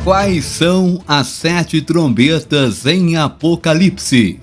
Quais são as 7 trombetas em Apocalipse?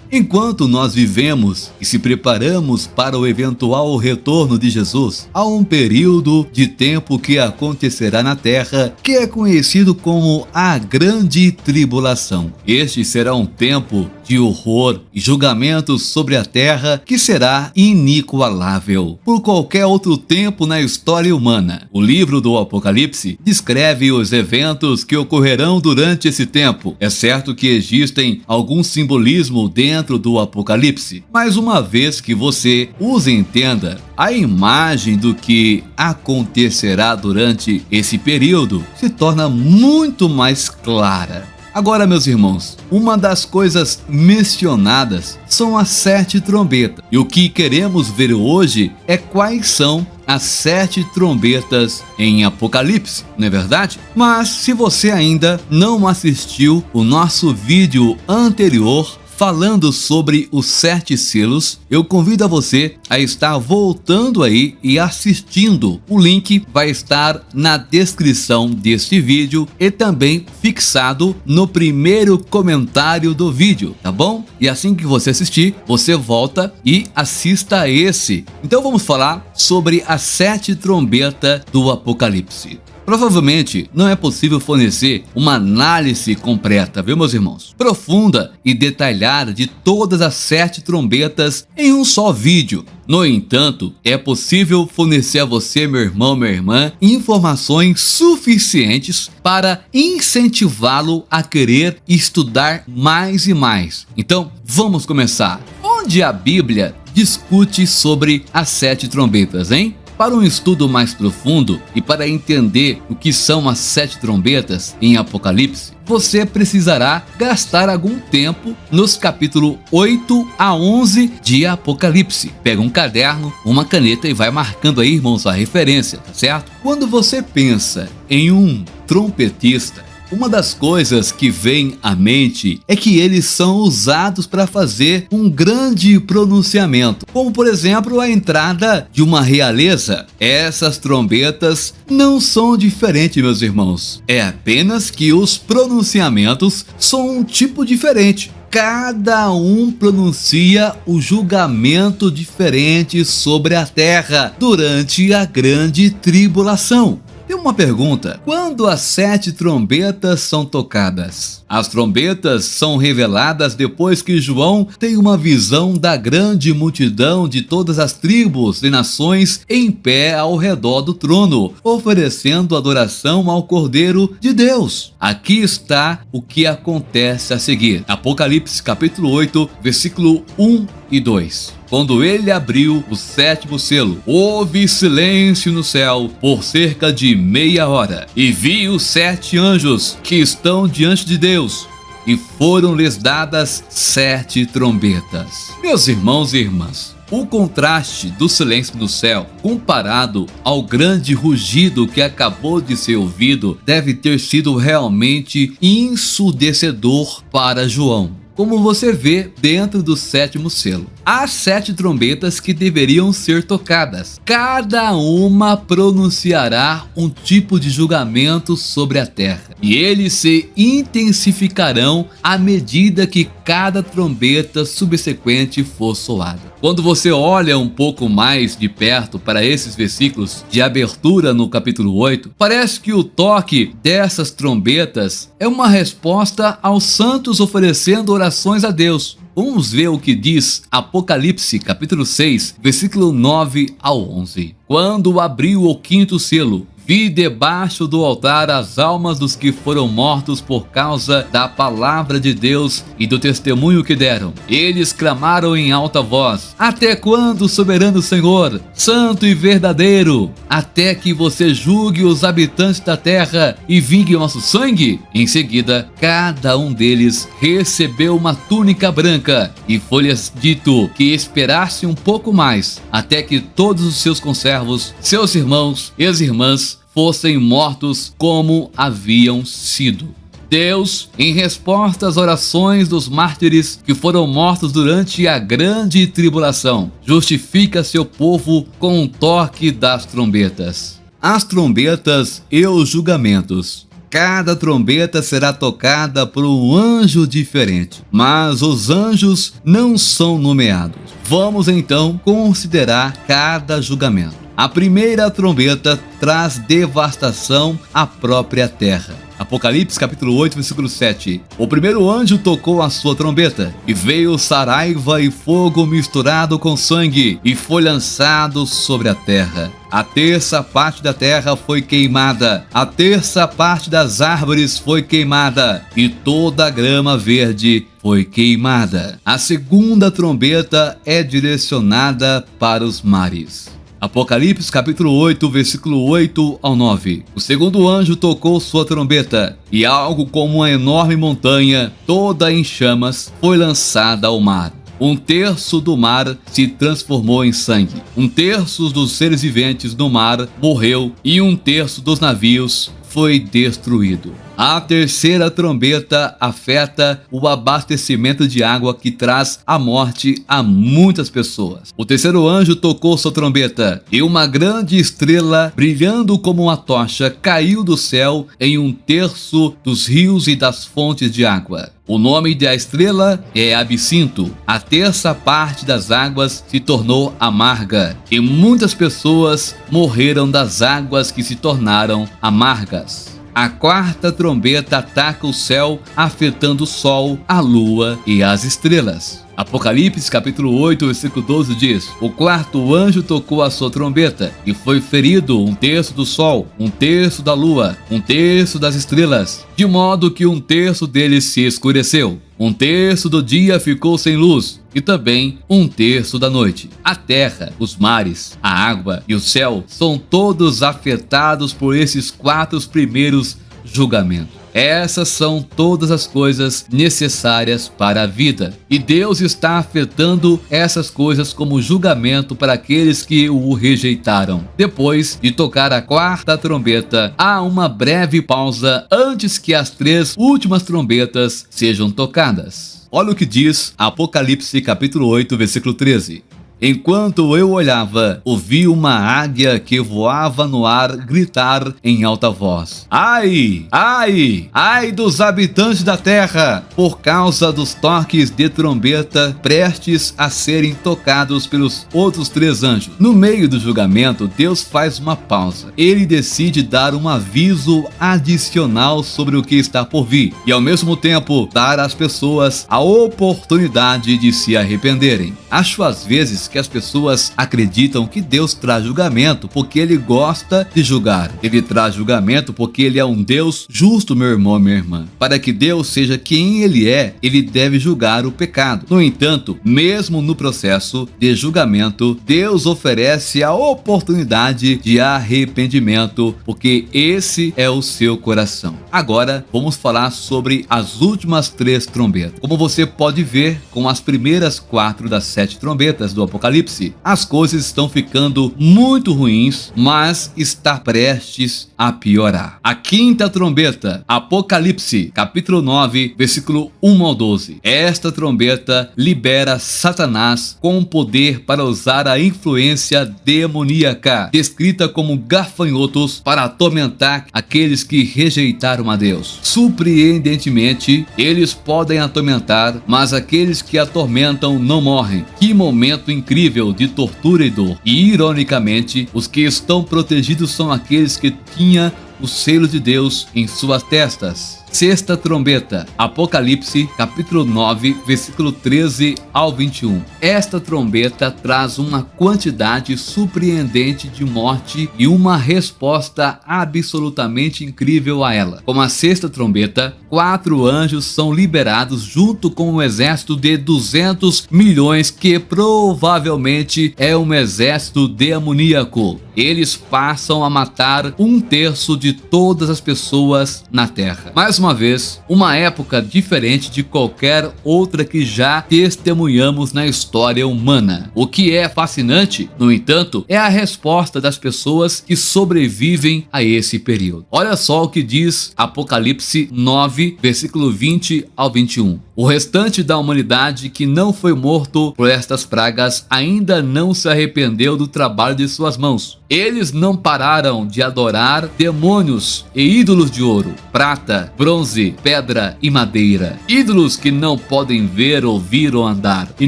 Enquanto nós vivemos e se preparamos para o eventual retorno de Jesus, há um período de tempo que acontecerá na Terra que é conhecido como a Grande Tribulação. Este será um tempo de horror e julgamentos sobre a Terra que será inigualável por qualquer outro tempo na história humana. O livro do Apocalipse descreve os eventos que ocorrerão durante esse tempo. É certo que existem algum simbolismo dentro do Apocalipse, mas uma vez que você os entenda, a imagem do que acontecerá durante esse período se torna muito mais clara. Agora, meus irmãos, uma das coisas mencionadas são as 7 trombetas. E o que queremos ver hoje é quais são as 7 trombetas em Apocalipse, não é verdade? Mas se você ainda não assistiu o nosso vídeo anterior falando sobre os 7 selos, eu convido a você a estar voltando aí e assistindo. O link vai estar na descrição deste vídeo e também fixado no primeiro comentário do vídeo, tá bom? E assim que você assistir, você volta e assista esse. Então vamos falar sobre as 7 trombetas do Apocalipse. Provavelmente não é possível fornecer uma análise completa, viu, meus irmãos? Profunda e detalhada de todas as 7 trombetas em um só vídeo. No entanto, é possível fornecer a você, meu irmão, minha irmã, informações suficientes para incentivá-lo a querer estudar mais e mais. Então, vamos começar. Onde a Bíblia discute sobre as 7 trombetas, hein? Para um estudo mais profundo e para entender o que são as 7 trombetas em Apocalipse, você precisará gastar algum tempo nos capítulos 8 a 11 de Apocalipse. Pega um caderno, uma caneta e vai marcando aí, irmãos, a referência, tá certo? Quando você pensa em um trompetista, uma das coisas que vem à mente é que eles são usados para fazer um grande pronunciamento, como por exemplo a entrada de uma realeza. Essas trombetas não são diferentes, meus irmãos. É apenas que os pronunciamentos são um tipo diferente. Cada um pronuncia o julgamento diferente sobre a terra durante a grande tribulação. Tem uma pergunta: quando as 7 trombetas são tocadas? As trombetas são reveladas depois que João tem uma visão da grande multidão de todas as tribos e nações em pé ao redor do trono, oferecendo adoração ao Cordeiro de Deus. Aqui está o que acontece a seguir. Apocalipse capítulo 8, versículo 1 e 2. Quando ele abriu o 7º selo, houve silêncio no céu por cerca de meia hora. E vi os 7 anjos que estão diante de Deus, e foram-lhes dadas 7 trombetas. Meus irmãos e irmãs, o contraste do silêncio no céu comparado ao grande rugido que acabou de ser ouvido deve ter sido realmente ensurdecedor para João. Como você vê dentro do 7º selo, há 7 trombetas que deveriam ser tocadas. Cada uma pronunciará um tipo de julgamento sobre a terra, e eles se intensificarão à medida que cada trombeta subsequente for soada. Quando você olha um pouco mais de perto para esses versículos de abertura no capítulo 8, parece que o toque dessas trombetas é uma resposta aos santos oferecendo orações a Deus. Vamos ver o que diz Apocalipse capítulo 6, versículo 9 ao 11. Quando abriu o 5º selo, vi debaixo do altar as almas dos que foram mortos por causa da palavra de Deus e do testemunho que deram. Eles clamaram em alta voz: até quando, soberano Senhor, santo e verdadeiro, até que você julgue os habitantes da terra e vingue nosso sangue? Em seguida, cada um deles recebeu uma túnica branca, e foi-lhes dito que esperasse um pouco mais, até que todos os seus conservos, seus irmãos e as irmãs, fossem mortos como haviam sido. Deus, em resposta às orações dos mártires que foram mortos durante a grande tribulação, justifica seu povo com um toque das trombetas. As trombetas e os julgamentos Cada trombeta será tocada por um anjo diferente, mas os anjos não são nomeados. Vamos então considerar cada julgamento. A primeira trombeta traz devastação à própria terra. Apocalipse capítulo 8, versículo 7. O primeiro anjo tocou a sua trombeta, e veio saraiva e fogo misturado com sangue, e foi lançado sobre a terra. A terça parte da terra foi queimada, a terça parte das árvores foi queimada, e toda a grama verde foi queimada. A segunda trombeta é direcionada para os mares. Apocalipse capítulo 8, versículo 8 ao 9. O segundo anjo tocou sua trombeta, e algo como uma enorme montanha, toda em chamas, foi lançada ao mar. Um terço do mar se transformou em sangue. Um terço dos seres viventes no mar morreu, e um terço dos navios foi destruído. A terceira trombeta afeta o abastecimento de água, que traz a morte a muitas pessoas. O terceiro anjo tocou sua trombeta, e uma grande estrela, brilhando como uma tocha, caiu do céu em um terço dos rios e das fontes de água. O nome da estrela é Absinto. A terça parte das águas se tornou amarga, e muitas pessoas morreram das águas que se tornaram amargas. A quarta trombeta ataca o céu, afetando o sol, a lua e as estrelas. Apocalipse capítulo 8, versículo 12 diz: o quarto anjo tocou a sua trombeta, e foi ferido um terço do sol, um terço da lua, um terço das estrelas, de modo que um terço deles se escureceu. Um terço do dia ficou sem luz, e também um terço da noite. A terra, os mares, a água e o céu são todos afetados por esses quatro primeiros julgamentos. Essas são todas as coisas necessárias para a vida, e Deus está afetando essas coisas como julgamento para aqueles que o rejeitaram. Depois de tocar a quarta trombeta, há uma breve pausa antes que as três últimas trombetas sejam tocadas. Olha o que diz Apocalipse capítulo 8, versículo 13. Enquanto eu olhava, ouvi uma águia que voava no ar gritar em alta voz: ai, ai, ai dos habitantes da terra, por causa dos toques de trombeta prestes a serem tocados pelos outros três anjos. No meio do julgamento, Deus faz uma pausa. Ele decide dar um aviso adicional sobre o que está por vir, e ao mesmo tempo dar às pessoas a oportunidade de se arrependerem. Acho às vezes que as pessoas acreditam que Deus traz julgamento porque Ele gosta de julgar. Ele traz julgamento porque Ele é um Deus justo, meu irmão, minha irmã. Para que Deus seja quem Ele é, Ele deve julgar o pecado. No entanto, mesmo no processo de julgamento, Deus oferece a oportunidade de arrependimento, porque esse é o seu coração. Agora, vamos falar sobre as últimas três trombetas. Como você pode ver com as primeiras 4 das 7 trombetas do Apocalipse, as coisas estão ficando muito ruins, mas está prestes a piorar. A quinta trombeta, Apocalipse, capítulo 9, versículo 1 ao 12. Esta trombeta libera Satanás com poder para usar a influência demoníaca, descrita como gafanhotos, para atormentar aqueles que rejeitaram a Deus. Surpreendentemente, eles podem atormentar, mas aqueles que atormentam não morrem. Que momento incrível de tortura e dor. E ironicamente, os que estão protegidos são aqueles que tinham o selo de Deus em suas testas. Sexta trombeta, Apocalipse, capítulo 9, versículo 13 ao 21. Esta trombeta traz uma quantidade surpreendente de morte e uma resposta absolutamente incrível a ela. Como a sexta trombeta, 4 anjos são liberados junto com um exército de 200 milhões, que provavelmente é um exército demoníaco. Eles passam a matar um terço de todas as pessoas na terra. Mais uma vez, uma época diferente de qualquer outra que já testemunhamos na história humana. O que é fascinante, no entanto, é a resposta das pessoas que sobrevivem a esse período. Olha só o que diz Apocalipse 9, versículo 20 ao 21. O restante da humanidade que não foi morto por estas pragas ainda não se arrependeu do trabalho de suas mãos. Eles não pararam de adorar demônios e ídolos de ouro, prata, bronze, pedra e madeira. Ídolos que não podem ver, ouvir ou andar, e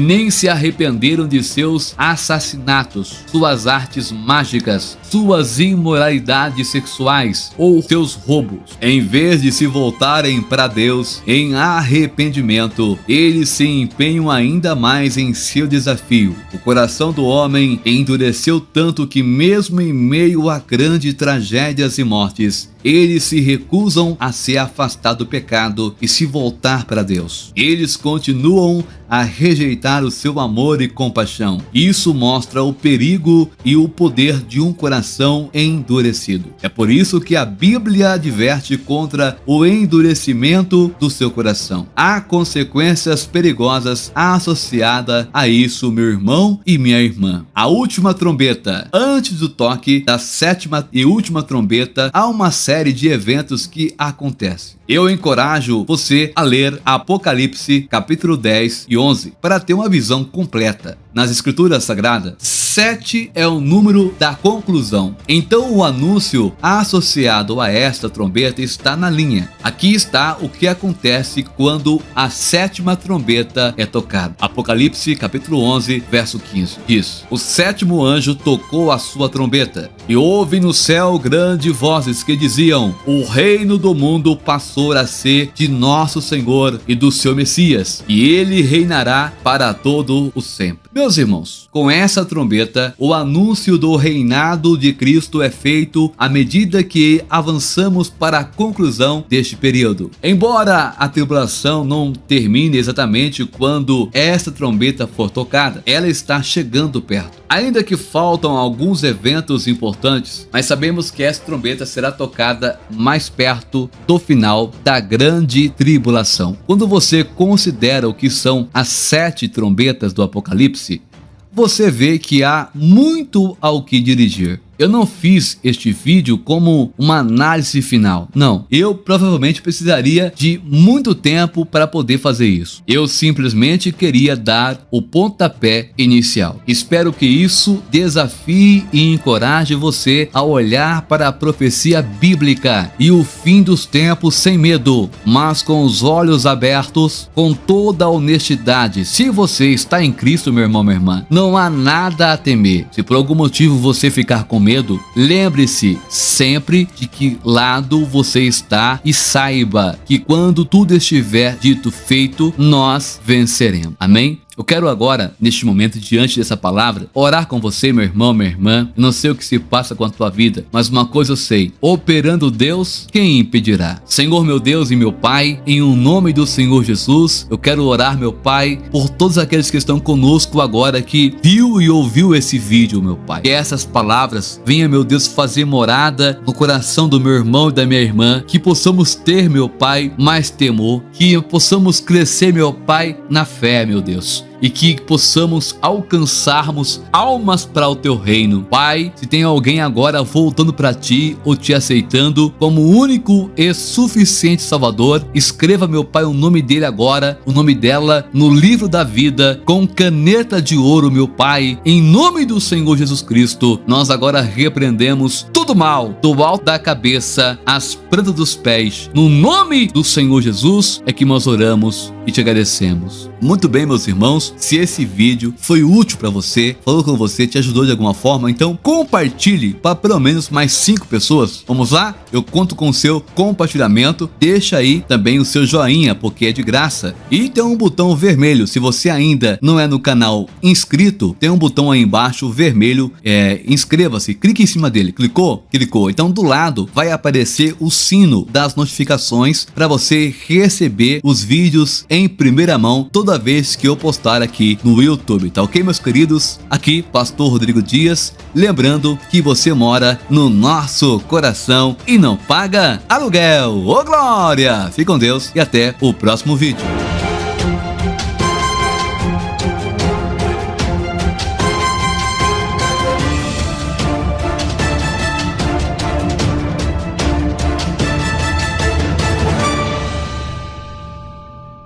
nem se arrependeram de seus assassinatos, suas artes mágicas, suas imoralidades sexuais ou seus roubos. Em vez de se voltarem para Deus em arrependimento, eles se empenham ainda mais em seu desafio. O coração do homem endureceu tanto que, mesmo em meio a grandes tragédias e mortes, eles se recusam a se afastar do pecado e se voltar para Deus. Eles continuam a rejeitar o seu amor e compaixão. Isso mostra o perigo e o poder de um coração endurecido. É por isso que a Bíblia adverte contra o endurecimento do seu coração. Há consequências perigosas associadas a isso, meu irmão e minha irmã. A última trombeta. Antes do toque da sétima e última trombeta, há uma série de eventos que acontecem. Eu encorajo você a ler Apocalipse capítulo 10 e 11 para ter uma visão completa. Nas escrituras sagradas, 7 é o número da conclusão. Então o anúncio associado a esta trombeta está na linha. Aqui está o que acontece quando a sétima trombeta é tocada. Apocalipse capítulo 11, verso 15. Diz: o sétimo anjo tocou a sua trombeta, e houve no céu grandes vozes que diziam: o reino do mundo passou a ser de nosso Senhor e do seu Messias, e ele reinará para todo o sempre. Meus irmãos, com essa trombeta, o anúncio do reinado de Cristo é feito à medida que avançamos para a conclusão deste período. Embora a tribulação não termine exatamente quando esta trombeta for tocada, ela está chegando perto. Ainda que faltam alguns eventos importantes, mas sabemos que essa trombeta será tocada mais perto do final da grande tribulação. Quando você considera o que são as 7 trombetas do Apocalipse, você vê que há muito ao que dirigir. Eu não fiz este vídeo como uma análise final. Não, eu provavelmente precisaria de muito tempo para poder fazer isso. Eu simplesmente queria dar o pontapé inicial. Espero que isso desafie e encoraje você a olhar para a profecia bíblica e o fim dos tempos sem medo, mas com os olhos abertos, com toda a honestidade. Se você está em Cristo, meu irmão, minha irmã, não há nada a temer. Se por algum motivo você ficar com medo, lembre-se sempre de que lado você está e saiba que quando tudo estiver dito feito, nós venceremos. Amém? Eu quero agora, neste momento, diante dessa palavra, orar com você, meu irmão, minha irmã. Eu não sei o que se passa com a tua vida, mas uma coisa eu sei: operando Deus, quem impedirá? Senhor, meu Deus e meu Pai, em o nome do Senhor Jesus, eu quero orar, meu Pai, por todos aqueles que estão conosco agora, que viu e ouviu esse vídeo, meu Pai. Que essas palavras venham, meu Deus, fazer morada no coração do meu irmão e da minha irmã, que possamos ter, meu Pai, mais temor, que possamos crescer, meu Pai, na fé, meu Deus, e que possamos alcançarmos almas para o teu reino. Pai, se tem alguém agora voltando para ti ou te aceitando como único e suficiente Salvador, escreva, meu Pai, o nome dele agora, o nome dela, no livro da vida, com caneta de ouro, meu Pai, em nome do Senhor Jesus Cristo. Nós agora repreendemos todo mal, do alto da cabeça às plantas dos pés. No nome do Senhor Jesus é que nós oramos e te agradecemos. Muito bem, meus irmãos, se esse vídeo foi útil para você, falou com você, te ajudou de alguma forma, então compartilhe para pelo menos mais 5 pessoas. Vamos lá? Eu conto com o seu compartilhamento. Deixa aí também o seu joinha, porque é de graça. E tem um botão vermelho. Se você ainda não é no canal inscrito, tem um botão aí embaixo vermelho, inscreva-se. Clique em cima dele. Clicou? Clicou. Então do lado vai aparecer o sino das notificações para você receber os vídeos em primeira mão toda vez que eu postar aqui no YouTube, tá ok, meus queridos? Aqui, Pastor Rodrigo Dias, lembrando que você mora no nosso coração e não paga aluguel. Ô glória! Fique com Deus e até o próximo vídeo.